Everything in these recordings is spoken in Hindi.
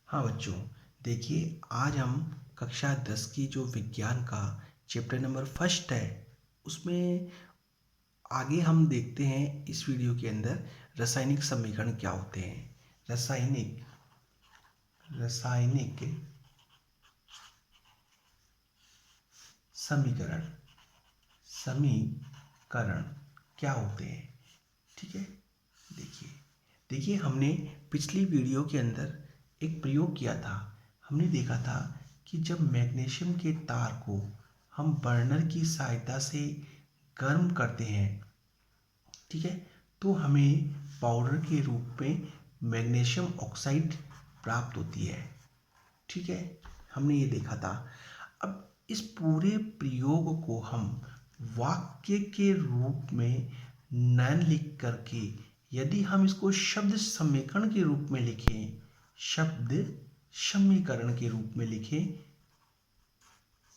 हाँ बच्चों, देखिए आज हम कक्षा 10 की जो विज्ञान का चैप्टर नंबर फर्स्ट है उसमें आगे हम देखते हैं इस वीडियो के अंदर रासायनिक समीकरण क्या होते हैं। रासायनिक रासायनिक समीकरण समीकरण क्या होते हैं। ठीक है, देखिए देखिए हमने पिछली वीडियो के अंदर एक प्रयोग किया था। हमने देखा था कि जब मैग्नीशियम के तार को हम बर्नर की सहायता से गर्म करते हैं, ठीक है, तो हमें पाउडर के रूप में मैग्नीशियम ऑक्साइड प्राप्त होती है। ठीक है, हमने ये देखा था। अब इस पूरे प्रयोग को हम वाक्य के रूप में न लिख करके यदि हम इसको शब्द समीकरण के रूप में लिखें, शब्द समीकरण के रूप में लिखें,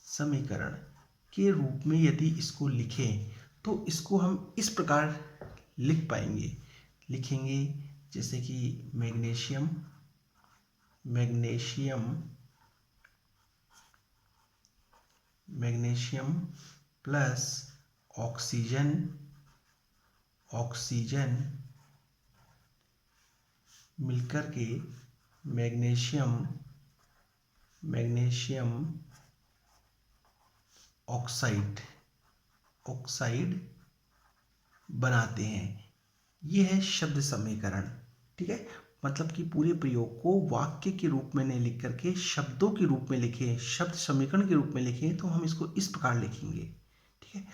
समीकरण के रूप में यदि इसको लिखें तो इसको हम इस प्रकार लिख पाएंगे, लिखेंगे जैसे कि magnesium magnesium magnesium plus oxygen oxygen मिलकर के मैग्नीशियम मैग्नीशियम ऑक्साइड ऑक्साइड बनाते हैं। ये है शब्द समीकरण। ठीक है, मतलब कि पूरे प्रयोग को वाक्य के रूप में नहीं लिख करके शब्दों के रूप में लिखें, शब्द समीकरण के रूप में लिखें तो हम इसको इस प्रकार लिखेंगे। ठीक है,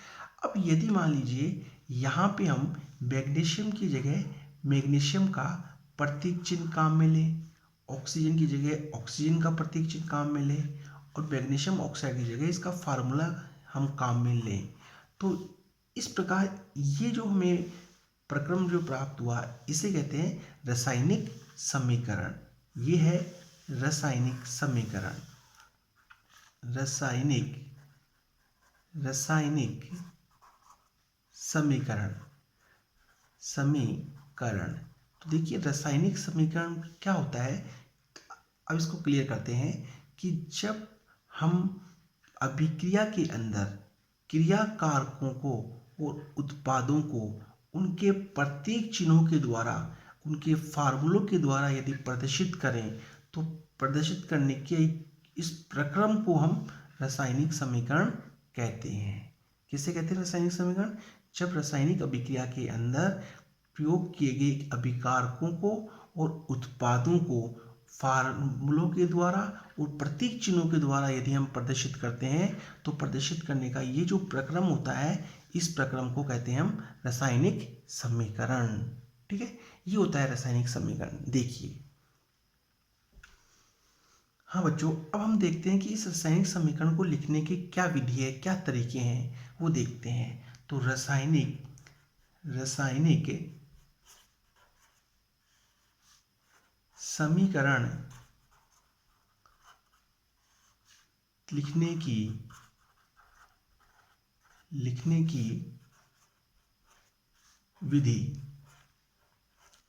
अब यदि मान लीजिए यहाँ पे हम मैग्नीशियम की जगह मैग्नीशियम का प्रतीक चिन्ह काम में लें, ऑक्सीजन की जगह ऑक्सीजन का प्रतीक चिन्ह काम में लें और मैग्नीशियम ऑक्साइड की जगह इसका फार्मूला हम काम में लें, तो इस प्रकार ये जो हमें प्रक्रम जो प्राप्त हुआ इसे कहते हैं रासायनिक समीकरण। ये है रासायनिक समीकरण। रासायनिक रासायनिक समीकरण समीकरण तो देखिए रासायनिक समीकरण क्या होता है। अब इसको क्लियर करते हैं कि जब हम अभिक्रिया के अंदर क्रिया कारकों को और उत्पादों को उनके प्रतीक चिन्हों के द्वारा, उनके फार्मूलों के द्वारा यदि प्रदर्शित करें तो प्रदर्शित करने के इस प्रक्रम को हम रासायनिक समीकरण कहते हैं। किसे कहते हैं रासायनिक समीकरण? जब रासायनिक अभिक्रिया के अंदर प्रयोग किए गए अभिकारकों को और उत्पादों को फार्मूलों के द्वारा और प्रतीक चिन्हों के द्वारा यदि हम प्रदर्शित करते हैं तो प्रदर्शित करने का ये जो प्रक्रम होता है, इस प्रक्रम को कहते हैं हम रासायनिक समीकरण। ठीक है, ये होता है रासायनिक समीकरण। देखिए हाँ बच्चों, अब हम देखते हैं कि इस रासायनिक समीकरण को लिखने की क्या विधि है, क्या तरीके हैं, वो देखते हैं। तो रासायनिक समीकरण लिखने की विधि,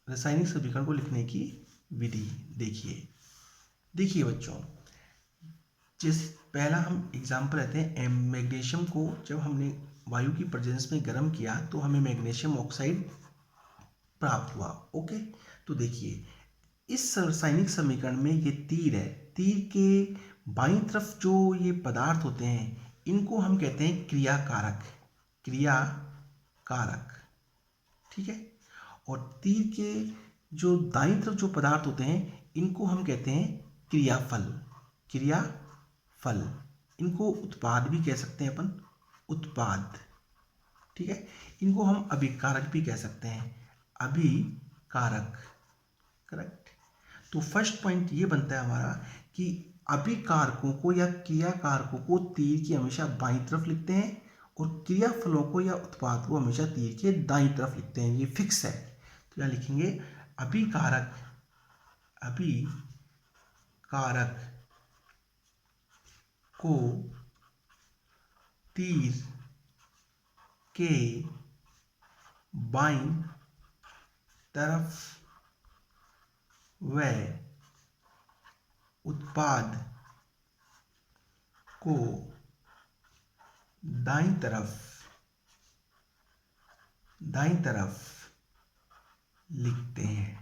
रासायनिक समीकरण को लिखने की विधि देखिए बच्चों, जैसे पहला हम एग्जाम्पल लेते हैं। मैग्नीशियम को जब हमने वायु की प्रेजेंस में गर्म किया तो हमें मैग्नीशियम ऑक्साइड प्राप्त हुआ। ओके, तो देखिए इस रासायनिक समीकरण में ये तीर है, तीर के बाईं तरफ जो ये पदार्थ होते हैं इनको हम कहते हैं क्रियाकारक। क्रियाकारक, ठीक है, और तीर के जो दाईं तरफ जो पदार्थ होते हैं इनको हम कहते हैं क्रियाफल। क्रियाफल, इनको उत्पाद भी कह सकते हैं अपन, उत्पाद। ठीक है, इनको हम अभिकारक भी कह सकते हैं, अभिकारक। करेक्ट। तो फर्स्ट पॉइंट ये बनता है हमारा कि अभिकारकों को या क्रियाकारकों को तीर की हमेशा बाईं तरफ लिखते हैं और क्रियाफलों को या उत्पाद को हमेशा तीर के दाईं तरफ लिखते हैं। ये फिक्स है। तो यहाँ लिखेंगे अभिकारक को तीर के बाईं तरफ व उत्पाद को दाईं तरफ लिखते हैं।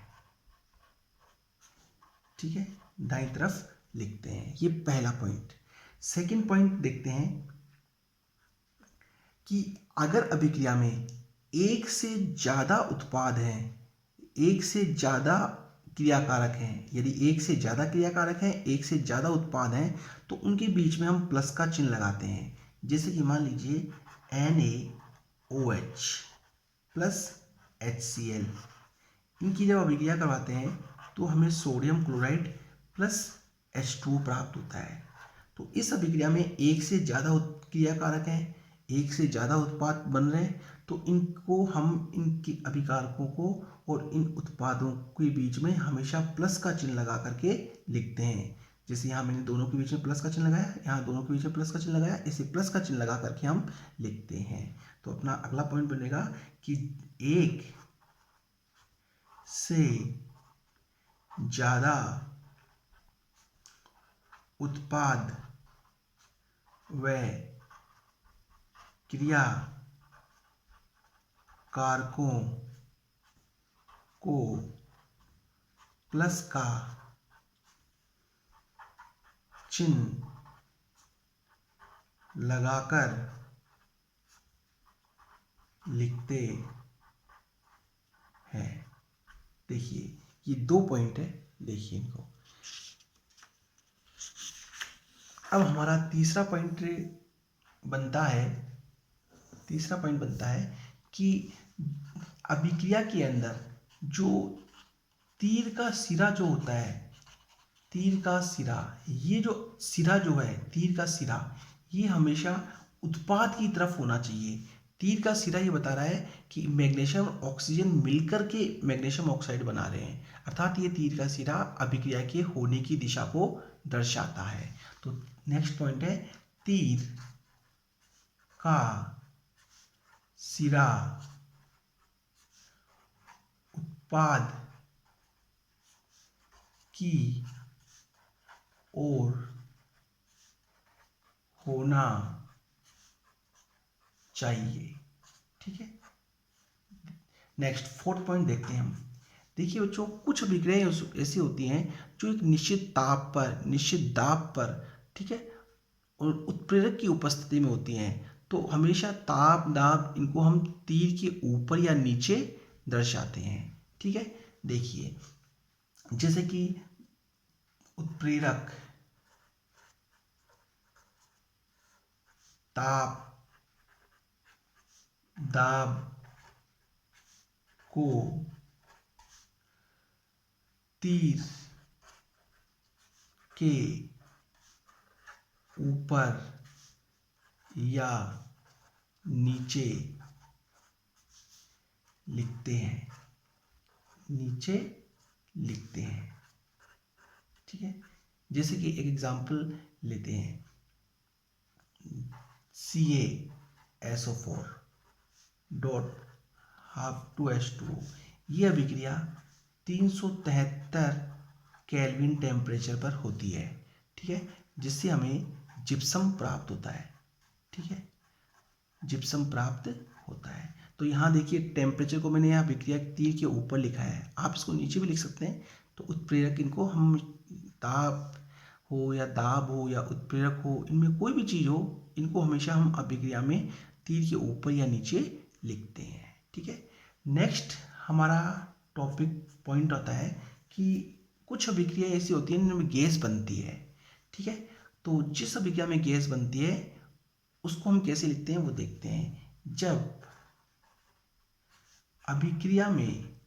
ठीक है, दाईं तरफ लिखते हैं। ये पहला पॉइंट। सेकंड पॉइंट देखते हैं कि अगर अभिक्रिया में एक से ज्यादा उत्पाद हैं, एक से ज्यादा क्रियाकारक हैं, यदि एक से ज्यादा क्रियाकारक हैं, एक से ज्यादा उत्पाद हैं, तो उनके बीच में हम प्लस का चिन्ह लगाते हैं। जैसे कि मान लीजिए NaOH प्लस HCl, इनकी जब अभिक्रिया करवाते हैं तो हमें सोडियम क्लोराइड प्लस H2O प्राप्त होता है। तो इस अभिक्रिया में एक से ज़्यादा क्रियाकारक हैं, एक से ज़्यादा उत्पाद बन रहे हैं, तो इनको हम इनके अभिकारकों को और इन उत्पादों के बीच में हमेशा प्लस का चिन्ह लगा करके लिखते हैं। जैसे यहाँ मैंने दोनों के बीच में प्लस का चिन्ह लगाया, यहाँ दोनों के बीच में प्लस का चिन्ह लगाया, इसे प्लस का चिन्ह लगा करके हम लिखते हैं। तो अपना अगला पॉइंट बनेगा कि एक से ज़्यादा उत्पाद व क्रिया कारकों को प्लस का चिन्ह लगाकर लिखते हैं। देखिए ये दो पॉइंट है, देखिए इनको। अब हमारा तीसरा पॉइंट बनता है कि अभिक्रिया के अंदर जो तीर का सिरा जो होता है, तीर का सिरा, ये जो सिरा जो है, तीर का सिरा, ये हमेशा उत्पाद की तरफ होना चाहिए। तीर का सिरा ये बता रहा है कि मैग्नीशियम और ऑक्सीजन मिलकर के मैग्नीशियम ऑक्साइड बना रहे हैं, अर्थात ये तीर का सिरा अभिक्रिया के होने की दिशा को दर्शाता है। तो नेक्स्ट पॉइंट है तीर का सिरा उत्पाद की ओर होना चाहिए। ठीक है, नेक्स्ट फोर्थ पॉइंट देखते हैं हम। देखिए बच्चों, कुछ अभिक्रियाएं ऐसी होती हैं जो एक निश्चित ताप पर, निश्चित दाब पर, ठीक है, और उत्प्रेरक की उपस्थिति में होती हैं। तो हमेशा ताप दाब इनको हम तीर के ऊपर या नीचे दर्शाते हैं। ठीक है, देखिए जैसे कि उत्प्रेरक ताप दाब को तीर के ऊपर या नीचे लिखते हैं, ठीक है। जैसे कि एक एग्जांपल लेते हैं, CaSO4 डॉट H2O, ये अभिक्रिया 373 केल्विन टेम्परेचर पर होती है। ठीक है, जिससे हमें जिप्सम प्राप्त होता है। ठीक है, जिप्सम प्राप्त होता है। तो यहाँ देखिए टेम्परेचर को मैंने यहाँ अभिक्रिया तीर के ऊपर लिखा है, आप इसको नीचे भी लिख सकते हैं। तो उत्प्रेरक, इनको हम ताप हो या दाब हो या उत्प्रेरक हो, इनमें कोई भी चीज़ हो, इनको हमेशा हम अभिक्रिया में तीर के ऊपर या नीचे लिखते हैं। ठीक है, नेक्स्ट हमारा टॉपिक पॉइंट होता है कि कुछ अभिक्रिया ऐसी होती है जिनमें गैस बनती है। ठीक है, तो जिस अभिक्रिया में गैस बनती है उसको हम कैसे लिखते हैं वो देखते हैं। जब अभिक्रिया में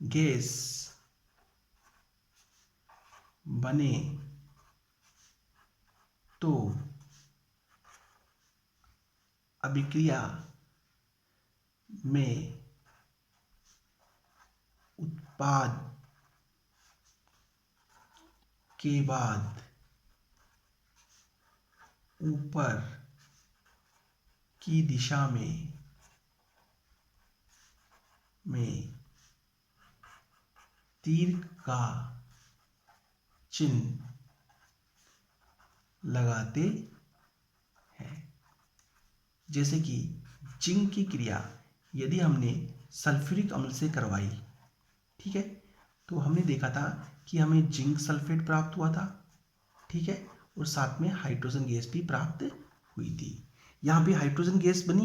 गैस बने तो अभिक्रिया में उत्पाद के बाद ऊपर की दिशा में तीर का चिन्ह लगाते हैं। जैसे कि जिंक की क्रिया यदि हमने सल्फ्यूरिक अम्ल से करवाई, ठीक है, तो हमने देखा था कि हमें जिंक सल्फेट प्राप्त हुआ था, ठीक है, और साथ में हाइड्रोजन गैस भी प्राप्त हुई थी। यहाँ पे हाइड्रोजन गैस बन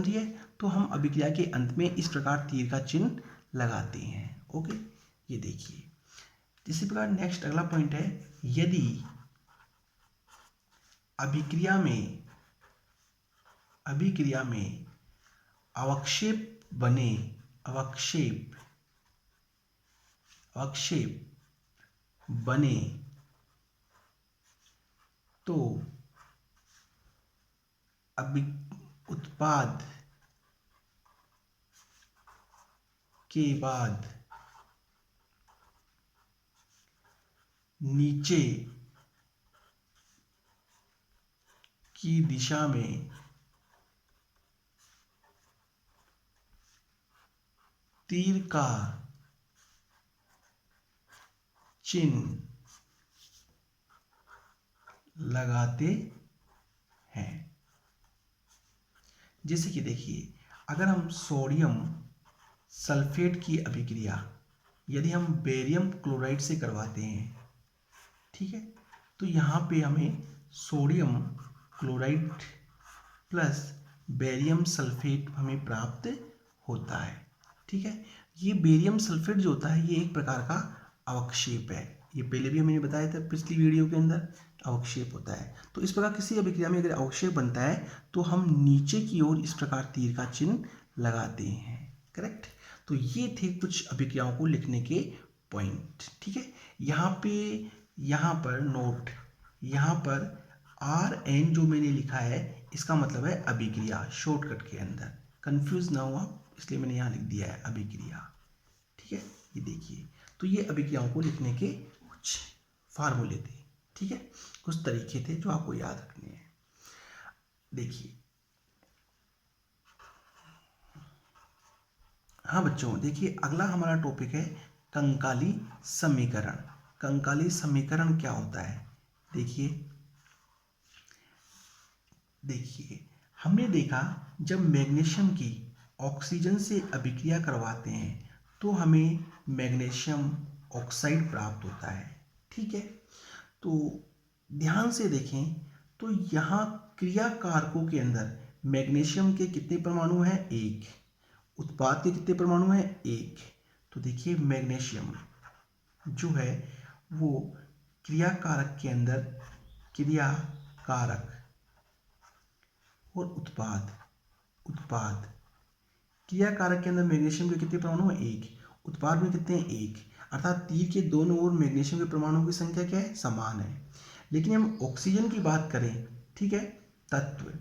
रही है, तो हम अभिक्रिया के अंत में इस प्रकार तीर का चिन्ह लगाते हैं। ओके, ये देखिए। इसी प्रकार नेक्स्ट अगला पॉइंट है, यदि अभिक्रिया में अवक्षेप बने तो उत्पाद के बाद नीचे की दिशा में तीर का चिन्ह लगाते हैं। जैसे कि देखिए, अगर हम सोडियम सल्फेट की अभिक्रिया यदि हम बेरियम क्लोराइड से करवाते हैं, ठीक है, तो यहाँ पे हमें sodium chloride plus barium sulphate हमें प्राप्त होता है, ठीक है। ये बेरियम सल्फेट जो होता है ये एक प्रकार का अवक्षेप है, ये पहले भी मैंने बताया था पिछली वीडियो के अंदर, अवक्षेप होता है। तो इस प्रकार किसी अभिक्रिया में अगर अवक्षेप बनता है तो हम नीचे की ओर इस प्रकार तीर का चिन्ह लगाते हैं, करेक्ट। तो ये थे कुछ अभिक्रियाओं को लिखने के पॉइंट, ठीक है। यहाँ पर नोट, यहाँ पर RN जो मैंने लिखा है इसका मतलब है अभिक्रिया, शॉर्टकट के अंदर कंफ्यूज ना हुआ इसलिए मैंने यहाँ लिख दिया है अभिक्रिया, ठीक है। ये देखिए, तो ये अभिक्रियाओं को लिखने के कुछ फार्मूले थे, ठीक है, कुछ तरीके थे जो आपको याद रखने हैं। देखिए, हाँ बच्चों, देखिए अगला हमारा टॉपिक है कंकाली समीकरण। कंकाली समीकरण क्या होता है? देखिए हमने देखा जब मैग्नीशियम की ऑक्सीजन से अभिक्रिया करवाते हैं तो हमें मैग्नीशियम ऑक्साइड प्राप्त होता है, ठीक है। तो ध्यान से देखें तो यहाँ क्रिया कारकों के अंदर मैग्नीशियम के कितने परमाणु हैं? एक। उत्पाद के कितने परमाणु हैं? एक। तो देखिए मैग्नीशियम जो है वो क्रिया कारक के अंदर, क्रिया कारक और उत्पाद क्रिया कारक के अंदर मैग्नीशियम के कितने परमाणु हैं? एक। उत्पाद में कितने हैं? एक। अर्थात तीर के दोनों ओर मैग्नीशियम के परमाणुओं की संख्या क्या है? समान है। लेकिन हम ऑक्सीजन की बात करें, ठीक है, तत्व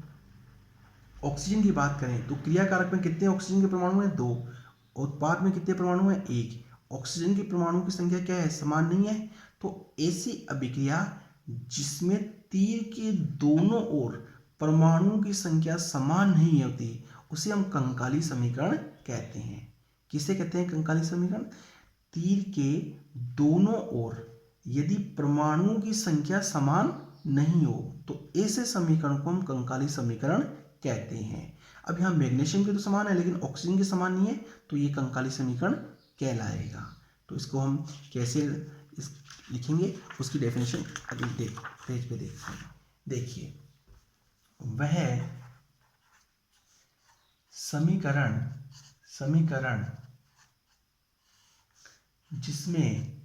ऑक्सीजन की बात करें तो क्रिया कारक में कितने ऑक्सीजन के परमाणु हैं? दो। उत्पाद में कितने परमाणु हैं? एक। ऑक्सीजन के परमाणु की संख्या क्या है? समान नहीं है। तो ऐसी अभिक्रिया जिसमें तीर के दोनों ओर परमाणुओं की संख्या समान नहीं होती उसे हम कंकाली समीकरण कहते हैं। किसे कहते हैं कंकाली समीकरण? तीर के दोनों ओर यदि परमाणुओं की संख्या समान नहीं हो तो ऐसे समीकरण को हम कंकाली समीकरण कहते हैं। अब यहाँ मैग्नीशियम के तो समान है लेकिन ऑक्सीजन के समान नहीं है तो ये कंकाली समीकरण कहलाएगा। तो इसको हम कैसे लिखेंगे उसकी डेफिनेशन अगले पेज पे देखते हैं। देखिए, वह समीकरण जिसमें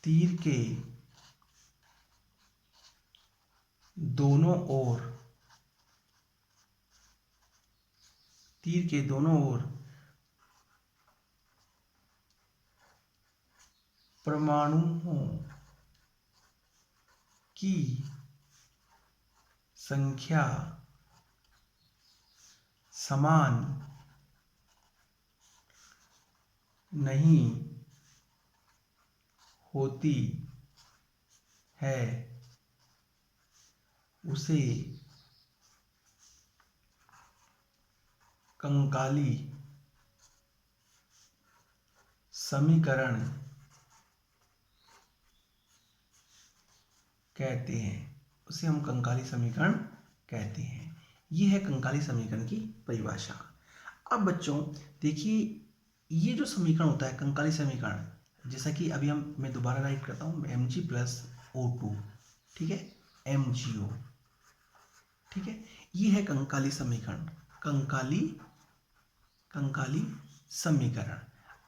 तीर के दोनों ओर परमाणुओं की संख्या समान नहीं होती है उसे कंकाली समीकरण कहते हैं, उसे हम कंकाली समीकरण कहते हैं। ये है कंकाली समीकरण की परिभाषा। अब बच्चों देखिए, ये जो समीकरण होता है कंकाली समीकरण, जैसा कि अभी मैं दोबारा राइट करता हूँ, Mg प्लस O2, ठीक है, MgO, ठीक है, ये है कंकाली समीकरण, कंकाली समीकरण।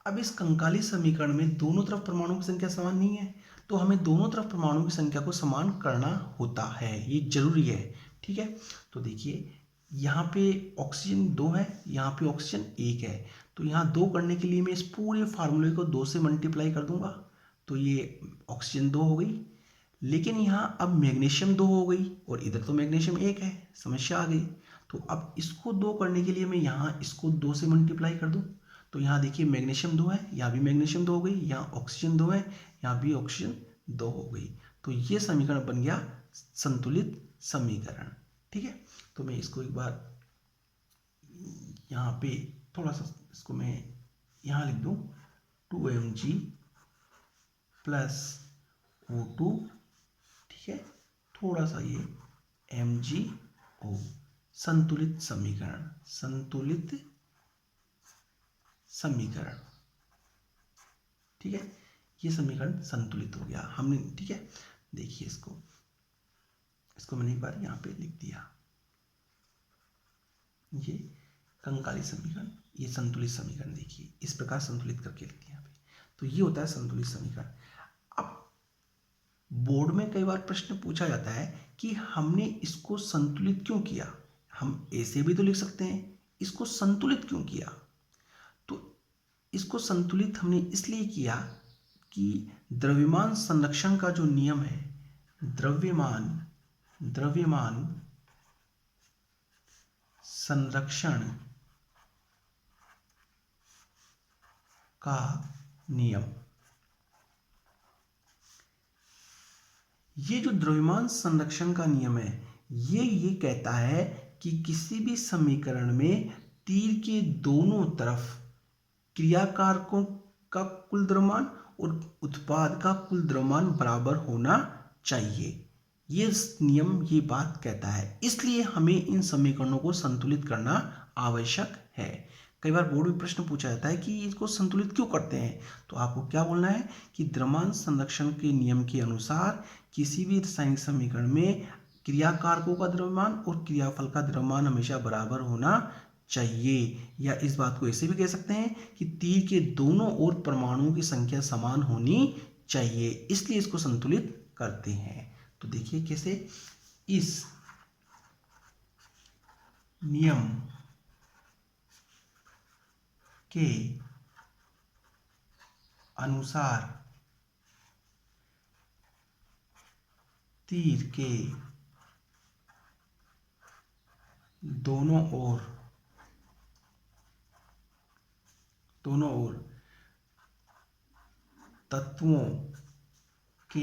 अब इस कंकाली समीकरण में दोनों तरफ परमाणुओं की संख्या समान नहीं है, तो हमें दोनों तरफ परमाणुओं की संख्या को समान करना होता है, ये जरूरी है, ठीक है। तो देखिए यहाँ पे ऑक्सीजन 2 है, यहाँ पे ऑक्सीजन 1 है, तो यहाँ 2 करने के लिए मैं इस पूरे फार्मूले को 2 से मल्टीप्लाई कर दूंगा, तो ये ऑक्सीजन 2 हो गई। लेकिन यहाँ अब मैग्नीशियम 2 हो गई और इधर तो मैग्नीशियम 1 है, समस्या आ गई। तो अब इसको 2 करने के लिए मैं यहाँ इसको 2 से मल्टीप्लाई कर दूँ, तो यहाँ देखिए मैग्नीशियम 2 है, यहाँ भी मैग्नीशियम 2 हो गई, यहाँ ऑक्सीजन 2 है, यहाँ भी ऑक्सीजन 2 हो गई। तो ये समीकरण बन गया संतुलित समीकरण, ठीक है। तो मैं इसको एक बार यहाँ पे थोड़ा सा इसको मैं यहाँ लिख दूँ, 2Mg प्लस O2, ठीक है, थोड़ा सा ये MgO, संतुलित समीकरण, ठीक है, ये समीकरण संतुलित हो गया हमने, ठीक है। देखिए इसको मैंने एक बार यहाँ पे लिख दिया, ये कंकाली समीकरण, ये संतुलित समीकरण, देखिए इस प्रकार संतुलित करके लिख दिया यहाँ पे। तो ये होता है संतुलित समीकरण। अब बोर्ड में कई बार प्रश्न पूछा जाता है कि हमने इसको संतुलित क्यों किया, हम ऐसे भी तो लिख सकते हैं, इसको संतुलित क्यों किया। तो इसको संतुलित हमने इसलिए किया कि द्रव्यमान संरक्षण का जो नियम है, द्रव्यमान संरक्षण का नियम, ये जो द्रव्यमान संरक्षण का नियम है, ये कहता है कि किसी भी समीकरण में तीर के दोनों तरफ क्रियाकारकों का कुल द्रव्यमान और उत्पाद का कुल द्रव्यमान बराबर होना चाहिए। ये नियम ये बात कहता है, इसलिए हमें इन समीकरणों को संतुलित करना आवश्यक है। कई बार बोर्ड में प्रश्न पूछा जाता है कि इसको संतुलित क्यों करते हैं, तो आपको क्या बोलना है कि द्रव्यमान संरक्षण के नियम के अनुसार किसी भी रासायनिक समीकरण में क्रियाकारकों का द्रव्यमान और क्रियाफल का द्रव्यमान हमेशा बराबर होना चाहिए। या इस बात को ऐसे भी कह सकते हैं कि तीर के दोनों ओर परमाणुओं की संख्या समान होनी चाहिए, इसलिए इसको संतुलित करते हैं। तो देखिए कैसे, इस नियम के अनुसार तीर के दोनों ओर तत्वों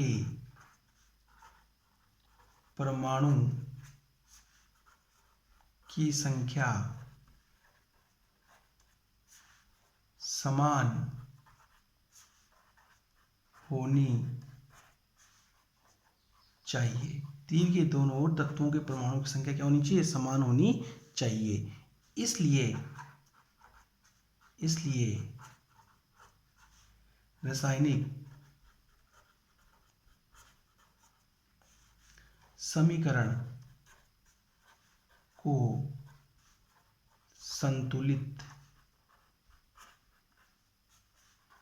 के परमाणु की संख्या समान होनी चाहिए। तीर के दोनों ओर तत्वों के परमाणु की संख्या क्या होनी चाहिए, समान होनी चाहिए। इसलिए रासायनिक समीकरण को संतुलित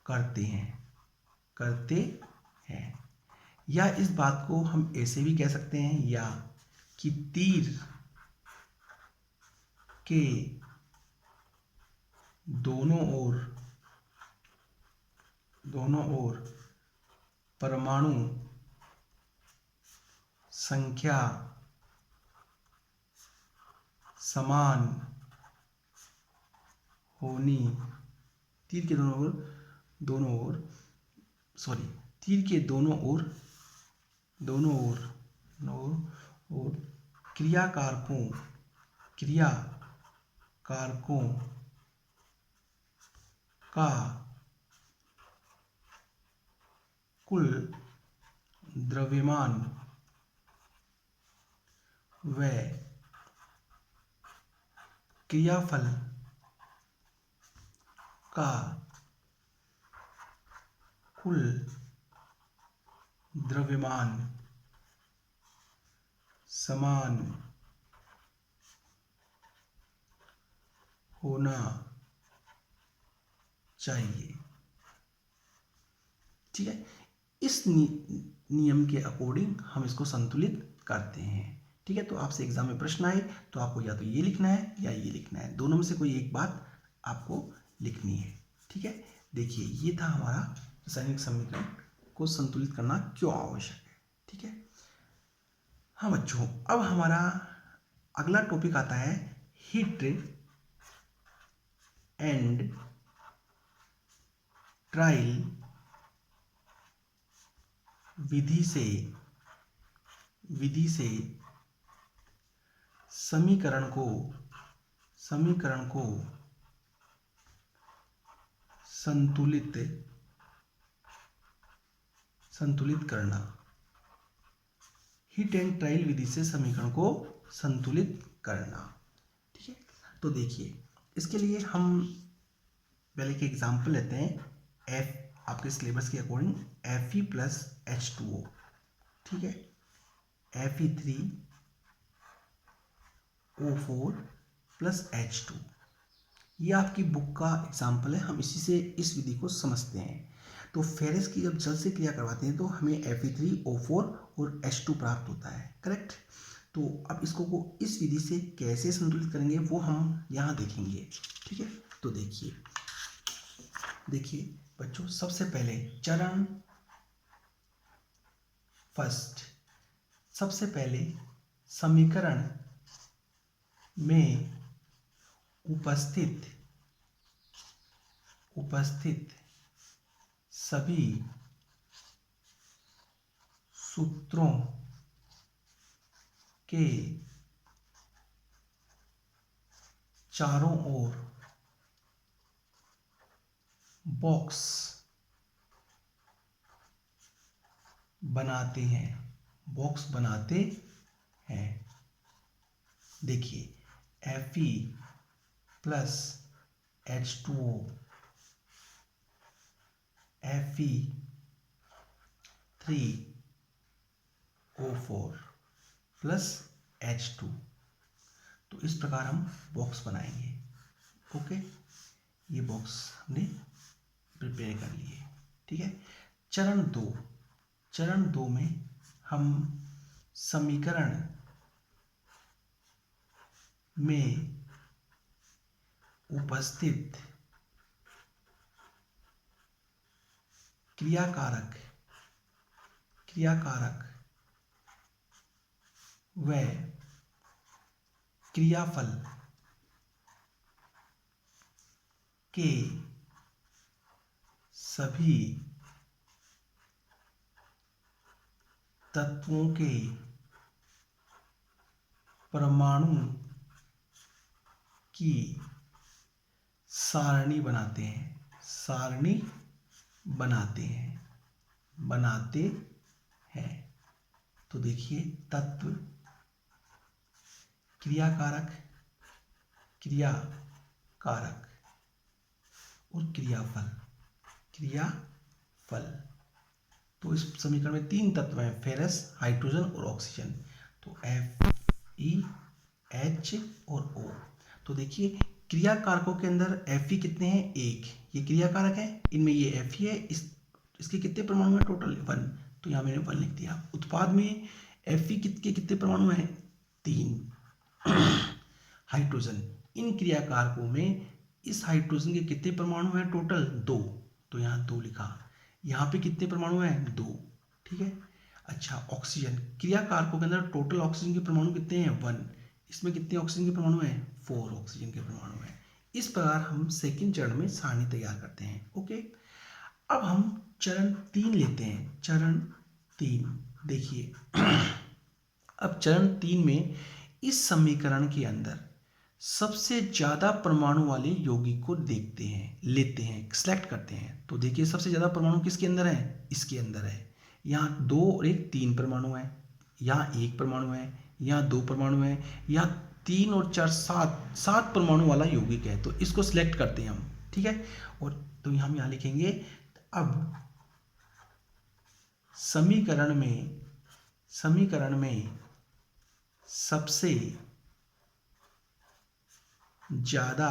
करते हैं। या इस बात को हम ऐसे भी कह सकते हैं, या कि तीर के दोनों ओर परमाणु संख्या समान होनी, तीर के दोनों ओर क्रियाकारकों कारकों का कुल द्रव्यमान व क्रियाफल का कुल द्रव्यमान समान होना चाहिए। ठीक है, इस नियम के अकॉर्डिंग हम इसको संतुलित करते हैं। ठीक है, तो आपसे एग्जाम में प्रश्न आए तो आपको या तो ये लिखना है या ये लिखना है, दोनों में से कोई एक बात आपको लिखनी है। ठीक है, देखिए ये था हमारा रासायनिक समीकरण को संतुलित करना क्यों आवश्यक है। ठीक है, हाँ बच्चों, अब हमारा अगला टॉपिक आता है हीट एंड ट्रायल विधि से समीकरण को संतुलित करना। हीट एंड ट्रायल विधि से समीकरण को संतुलित करना। ठीक है, तो देखिए इसके लिए हम पहले के एग्जाम्पल लेते हैं। आपके सिलेबस के अकॉर्डिंग Fe प्लस H2O। ठीक है, Fe3O4 प्लस H2, ये आपकी बुक का एग्जाम्पल है। हम इसी से इस विधि को समझते हैं। तो फेरस की जब जल से क्रिया करवाते हैं तो हमें Fe3O4 और H2 प्राप्त होता है, करेक्ट। तो अब इसको इस विधि से कैसे संतुलित करेंगे वो हम यहाँ देखेंगे। ठीक है, तो देखिए बच्चों, सबसे पहले चरण फर्स्ट, सबसे पहले समीकरण में उपस्थित सभी सूत्रों के चारों ओर बॉक्स बनाते हैं। देखिए Fe plus H2O, Fe3O4 plus H2, तो इस प्रकार हम बॉक्स बनाएंगे। ओके, ये बॉक्स हमने प्रिपेयर कर लिए। ठीक है, चरण दो में हम समीकरण में उपस्थित क्रियाकारक व क्रियाफल के सभी तत्वों के परमाणु की सारणी बनाते हैं। तो देखिए तत्व, क्रियाकारक और क्रियाफल। तो इस समीकरण में 3 तत्व हैं, फेरस, हाइड्रोजन और ऑक्सीजन। तो FeH और O। तो देखिए क्रियाकारकों के अंदर Fe कितने हैं? 1, ये क्रियाकारक है, इनमें ये Fe है, इसके कितने परमाणु हैं? टोटल 1, तो यहाँ मैंने 1 लिख दिया। उत्पाद में Fe के कितने परमाणु हैं? 3। हाइड्रोजन, इन क्रियाकारकों में इस हाइड्रोजन के कितने परमाणु हैं? टोटल 2, तो यहाँ 2 लिखा। यहाँ पे कितने परमाणु हैं? 2। ठीक है, अच्छा ऑक्सीजन, क्रियाकारकों के अंदर टोटल ऑक्सीजन के परमाणु कितने हैं? 1, इसमें कितने ऑक्सीजन के परमाणु हैं? 4 ऑक्सीजन के परमाणु हैं। इस प्रकार हम सेकंड चरण में सारणी तैयार करते हैं। ओके, अब हम चरण 3 लेते हैं। चरण 3 देखिए अब चरण 3 में इस समीकरण के अंदर सबसे ज्यादा परमाणु वाले यौगिक को देखते हैं, लेते हैं, सेलेक्ट करते हैं। तो देखिए सबसे ज्यादा परमाणु किसके अंदर है, इसके अंदर है। यहाँ 2 और 1 3 परमाणु है, यहाँ 1 परमाणु है, यहाँ 2 परमाणु है, यहाँ 3 और 4 7 परमाणु वाला यौगिक है। तो इसको सिलेक्ट करते हैं हम, ठीक है। और तो हम यहाँ लिखेंगे अब समीकरण में सबसे ज्यादा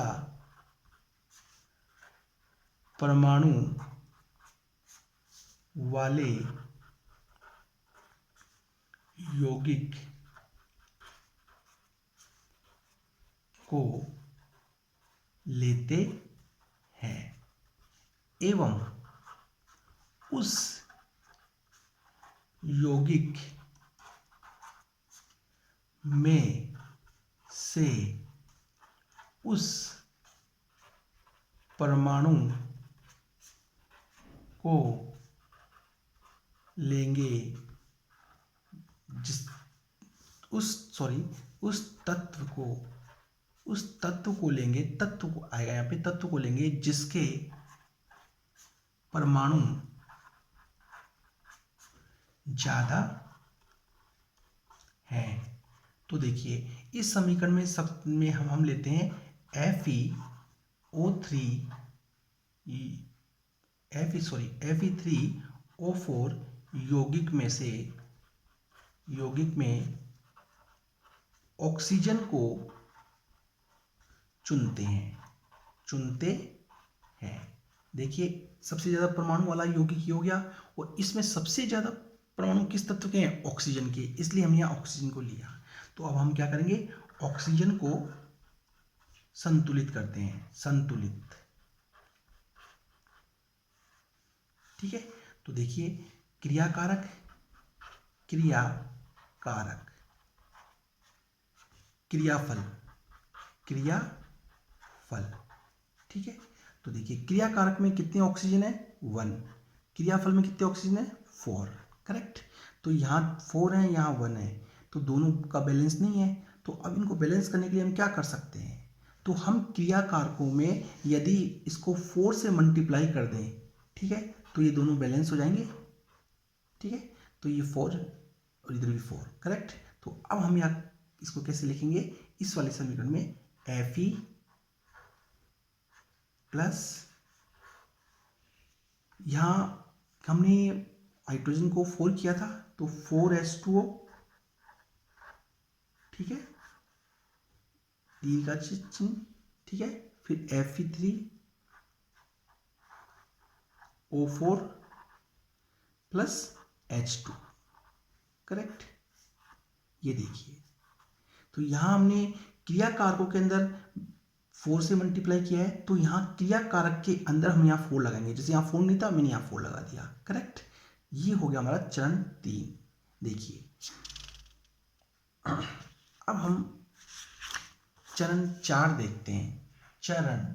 परमाणु वाले यौगिक को लेते हैं एवं उस यौगिक में से उस परमाणु को लेंगे उस तत्व को लेंगे, तत्व को आएगा यहाँ पे, तत्व को लेंगे जिसके परमाणु ज्यादा है। तो देखिए इस समीकरण में सब में हम लेते हैं Fe3O4 यौगिक में ऑक्सीजन को चुनते हैं। देखिए सबसे ज्यादा परमाणु वाला यौगिक ये हो गया, और इसमें सबसे ज्यादा परमाणु किस तत्व के हैं, ऑक्सीजन के, इसलिए हम यहाँ ऑक्सीजन को लिया। तो अब हम क्या करेंगे, ऑक्सीजन को संतुलित करते हैं, संतुलित, ठीक है। तो देखिए क्रियाकारक, क्रियाफल, ठीक है। तो देखिए क्रियाकारक में कितने ऑक्सीजन है, 1, क्रियाफल में कितने ऑक्सीजन है, 4, करेक्ट। तो यहाँ 4 है, यहाँ 1 है, तो दोनों का बैलेंस नहीं है। तो अब इनको बैलेंस करने के लिए हम क्या कर सकते हैं, तो हम क्रियाकारकों में यदि इसको 4 से मल्टीप्लाई कर दें, ठीक है, तो ये दोनों बैलेंस हो जाएंगे, ठीक है। तो ये 4 और इधर भी 4, करेक्ट। तो अब हम यहाँ इसको कैसे लिखेंगे, इस वाले समीकरण में Fe प्लस, यहाँ हमने हाइड्रोजन को 4 किया था तो 4H2O, ठीक है, तीर का चिन्ह, ठीक है। फिर Fe3O4 प्लस H2, करेक्ट। ये देखिए तो यहाँ हमने क्रियाकारकों के अंदर 4 से मल्टीप्लाई किया है, तो यहाँ क्रियाकारक के अंदर हम यहाँ 4 लगाएंगे, जैसे यहाँ 4 नहीं था मैंने यहाँ 4 लगा दिया, करेक्ट। ये हो गया हमारा चरण 3। देखिए अब हम चरण 4 देखते हैं, चरण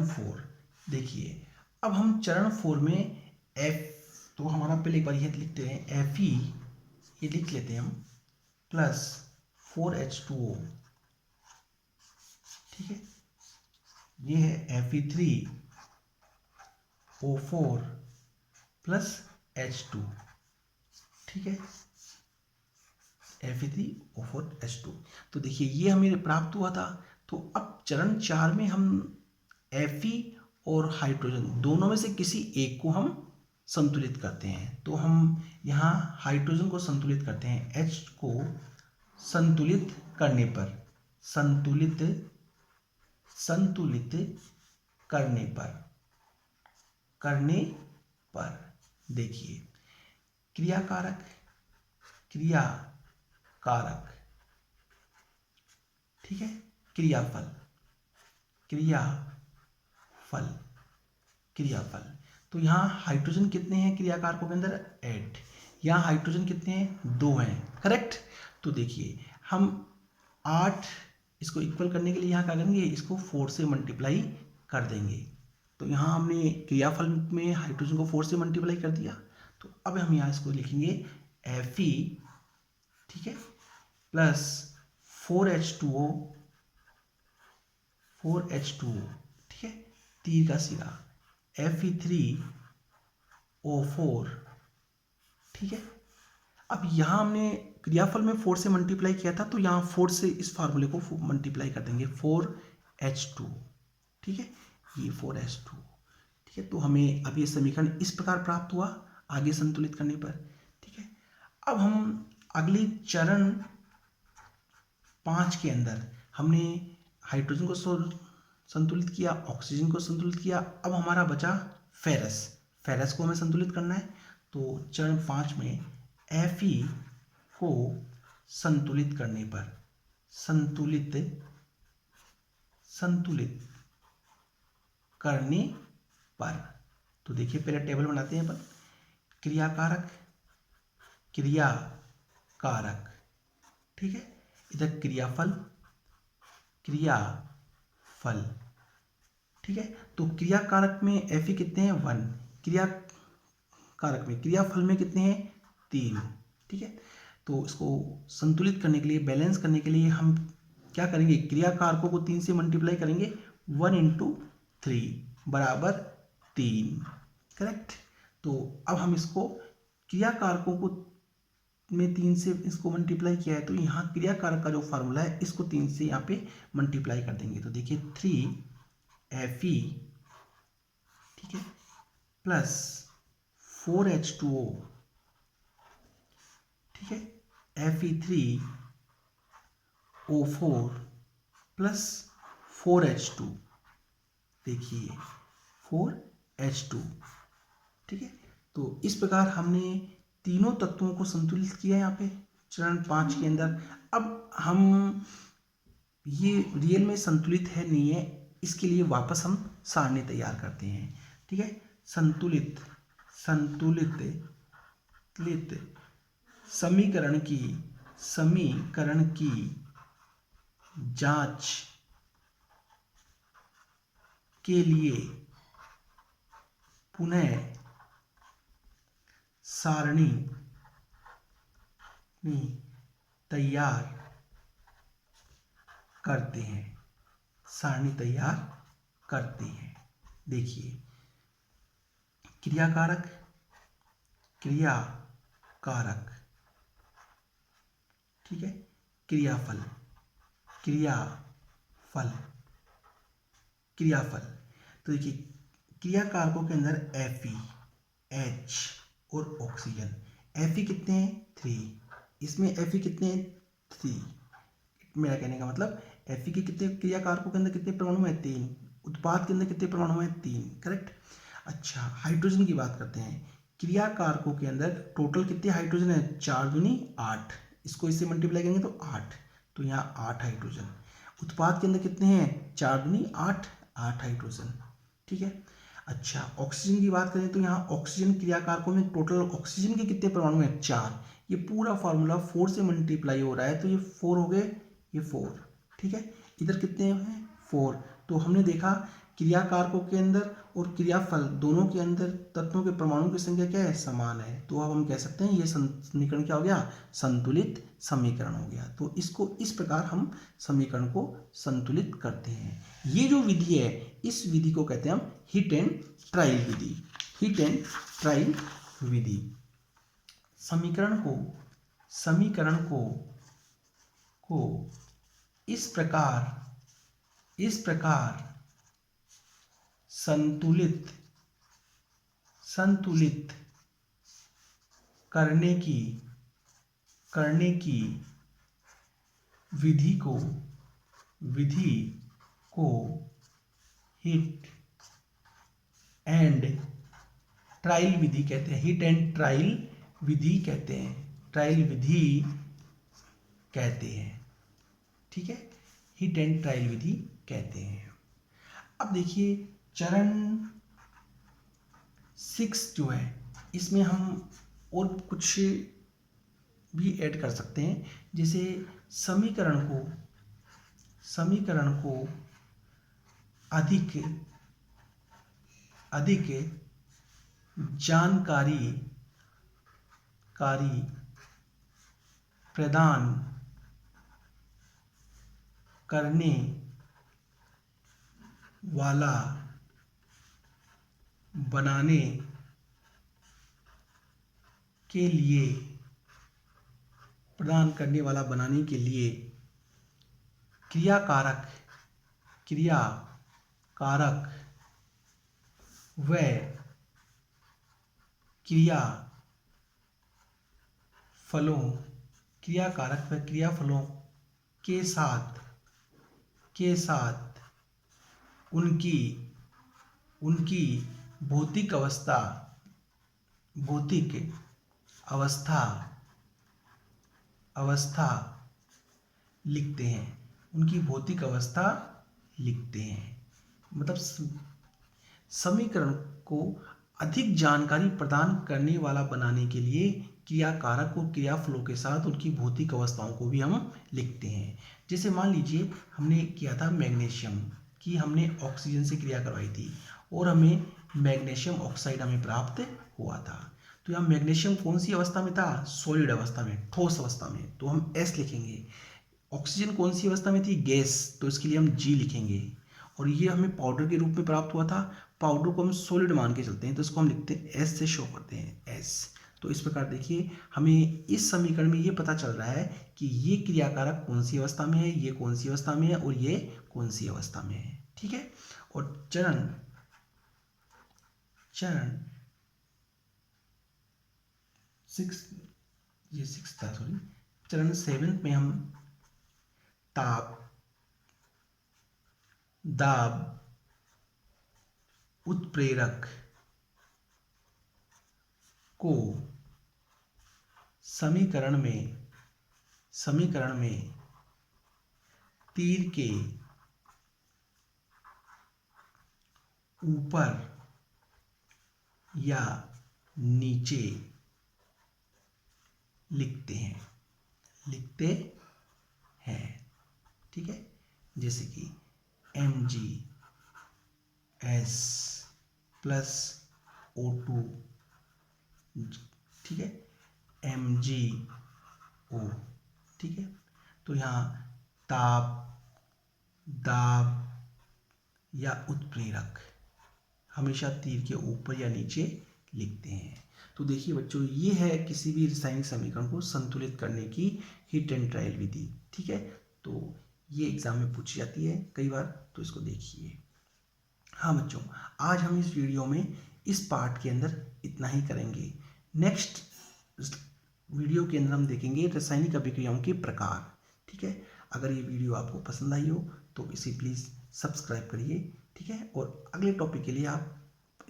4 देखिए अब हम चरण 4 में तो हमारा पहले एक बार ये लिखते हैं Fe, ये लिख लेते हैं हम, प्लस 4H2O, ठीक है, ये है Fe3O4 प्लस H2, ठीक है, Fe3O4H2। तो देखिए ये हमें प्राप्त हुआ था। तो अब चरण 4 में हम Fe और हाइड्रोजन दोनों में से किसी एक को हम संतुलित करते हैं। तो हम यहाँ हाइड्रोजन को संतुलित करते हैं, H को संतुलित करने पर देखिए क्रियाकारक, ठीक है, क्रियाफल, तो यहाँ हाइड्रोजन कितने हैं क्रियाकारकों के अंदर, 8, यहाँ हाइड्रोजन कितने हैं, 2 हैं, करेक्ट। तो देखिए हम 8 इसको इक्वल करने के लिए यहाँ क्या करेंगे, इसको 4 से मल्टीप्लाई कर देंगे। तो यहाँ हमने क्रियाफल में हाइड्रोजन को 4 से मल्टीप्लाई कर दिया। तो अब हम यहाँ इसको लिखेंगे Fe, ठीक है, प्लस 4H2O, 4H2O, ठीक है, तीर का सिरा, Fe3O4, ठीक है। अब यहाँ हमने क्रियाफल में 4 से मल्टीप्लाई किया था, तो यहाँ 4 से इस फार्मूले को मल्टीप्लाई कर देंगे, 4H2, ठीक है, ये 4H2, ठीक है। तो हमें अब ये समीकरण इस प्रकार प्राप्त हुआ आगे संतुलित करने पर, ठीक है। अब हम अगले चरण 5 के अंदर हमने हाइड्रोजन को संतुलित किया, ऑक्सीजन को संतुलित किया, अब हमारा बचा फेरस। फेरस को हमें संतुलित करना है, तो चरण 5 में Fe को संतुलित करने पर, संतुलित करने पर, तो देखिए पहले टेबल बनाते हैं अपन, क्रियाकारक, क्रियाकारक, ठीक है, इधर क्रियाफल, क्रियाफल, ठीक है। तो क्रियाकारक में Fe कितने हैं, 1, क्रियाकारक में, क्रियाफल में कितने हैं, 3, ठीक है। तो इसको संतुलित करने के लिए, बैलेंस करने के लिए हम क्या करेंगे, क्रियाकारकों को 3 से मल्टीप्लाई करेंगे, 1 × 3 बराबर 3, करेक्ट। तो अब हम इसको क्रियाकारकों को में 3 से इसको मल्टीप्लाई किया है, तो यहाँ क्रियाकारक का जो फार्मूला है इसको 3 से यहाँ पे मल्टीप्लाई कर देंगे, तो देखिए 3Fe, ठीक है, प्लस 4H2O, ठीक है, Fe3O4 प्लस 4H2, देखिए 4H2, ठीक है। तो इस प्रकार हमने तीनों तत्वों को संतुलित किया यहाँ पे चरण 5 के अंदर। अब हम ये रियल में संतुलित है नहीं है, इसके लिए वापस हम सारणी तैयार करते हैं, ठीक है। संतुलित समीकरण की जांच के लिए पुनः सारणी तैयार करते हैं, सारणी तैयार करते हैं। देखिए क्रियाकारक, क्रियाकारक, ठीक है, क्रियाफल, क्रियाफल, क्रियाफल। तो देखिए क्रियाकारकों के अंदर Fe, H और ऑक्सीजन। Fe कितने हैं, 3, इसमें Fe कितने हैं, 3। मेरा कहने का मतलब Fe के कितने क्रियाकारकों के अंदर कितने परमाणु हैं, 3, उत्पाद के अंदर कितने परमाणु हैं, 3, करेक्ट। अच्छा हाइड्रोजन की बात करते हैं, क्रियाकारकों के अंदर टोटल कितने हाइड्रोजन है, 4 दूनी 8, इसको इससे मल्टीप्लाई करेंगे तो 8, तो यहाँ 8 हाइड्रोजन। उत्पाद के अंदर कितने हैं, 4 दूनी 8 हाइड्रोजन, ठीक है। अच्छा ऑक्सीजन की बात करें तो यहाँ ऑक्सीजन क्रियाकारकों में टोटल ऑक्सीजन के कितने परमाणु हैं, 4, ये पूरा फार्मूला 4 से मल्टीप्लाई हो रहा है, तो ये 4 हो गए, ये 4, ठीक है। इधर कितने हैं, 4। तो हमने देखा क्रियाकारकों के अंदर और क्रियाफल दोनों के अंदर तत्वों के परमाणु की संख्या क्या है, समान है, तो अब हम कह सकते हैं ये समीकरण क्या हो गया, संतुलित समीकरण हो गया। तो इसको इस प्रकार हम समीकरण को संतुलित करते हैं। ये जो विधि है, इस विधि को कहते हैं हम हिट एंड ट्रायल विधि, हिट एंड ट्रायल विधि। समीकरण को इस प्रकार संतुलित करने की विधि को हिट एंड ट्रायल विधि कहते हैं, हिट एंड ट्रायल विधि कहते हैं, ट्रायल विधि कहते हैं, ठीक है, हिट एंड ट्रायल विधि कहते हैं। अब देखिए चरण 6 जो है, इसमें हम और कुछ भी ऐड कर सकते हैं, जैसे समीकरण को अधिक जानकारी प्रदान करने वाला बनाने के लिए, प्रदान करने वाला बनाने के लिए क्रियाकारक व क्रियाफलों के साथ उनकी भौतिक अवस्था लिखते हैं। उनकी भौतिक अवस्था लिखते हैं। मतलब समीकरण को अधिक जानकारी प्रदान करने वाला बनाने के लिए क्रियाकारक और क्रियाफलों के साथ उनकी भौतिक अवस्थाओं को भी हम लिखते हैं। जैसे मान लीजिए हमने किया था मैग्नीशियम की, हमने ऑक्सीजन से क्रिया करवाई थी और हमें मैग्नीशियम ऑक्साइड हमें प्राप्त हुआ था। तो यहाँ मैग्नीशियम कौन सी अवस्था में था? सॉलिड अवस्था में, ठोस अवस्था में, तो हम S लिखेंगे। ऑक्सीजन कौन सी अवस्था में थी? गैस, तो इसके लिए हम G लिखेंगे। और ये हमें पाउडर के रूप में प्राप्त हुआ था। पाउडर को हम सॉलिड मान के चलते हैं, तो इसको हम लिखते हैं S से शो करते हैं S। तो इस प्रकार देखिए हमें इस समीकरण में ये पता चल रहा है कि ये क्रियाकारक कौन सी अवस्था में है, ये कौन सी अवस्था में है और ये कौन सी अवस्था में है। ठीक है। और चरण 7 में हम ताप, दाब, उत्प्रेरक को समीकरण में तीर के ऊपर या नीचे लिखते हैं। ठीक है। जैसे कि MgS प्लस O2, ठीक है, MgO। ठीक है। तो यहाँ ताप, दाब या उत्प्रेरक हमेशा तीर के ऊपर या नीचे लिखते हैं। तो देखिए बच्चों, ये है किसी भी रासायनिक समीकरण को संतुलित करने की हिट एंड ट्रायल विधि। ठीक है। तो ये एग्जाम में पूछी जाती है कई बार, तो इसको देखिए। हाँ बच्चों, आज हम इस वीडियो में इस पार्ट के अंदर इतना ही करेंगे। नेक्स्ट वीडियो के अंदर हम देखेंगे रासायनिक अभिक्रियाओं के प्रकार। ठीक है। अगर ये वीडियो आपको पसंद आई हो तो इसे प्लीज़ सब्सक्राइब करिए। ठीक है। और अगले टॉपिक के लिए आप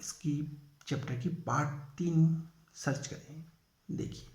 इसकी चैप्टर की पार्ट 3 सर्च करें, देखिए।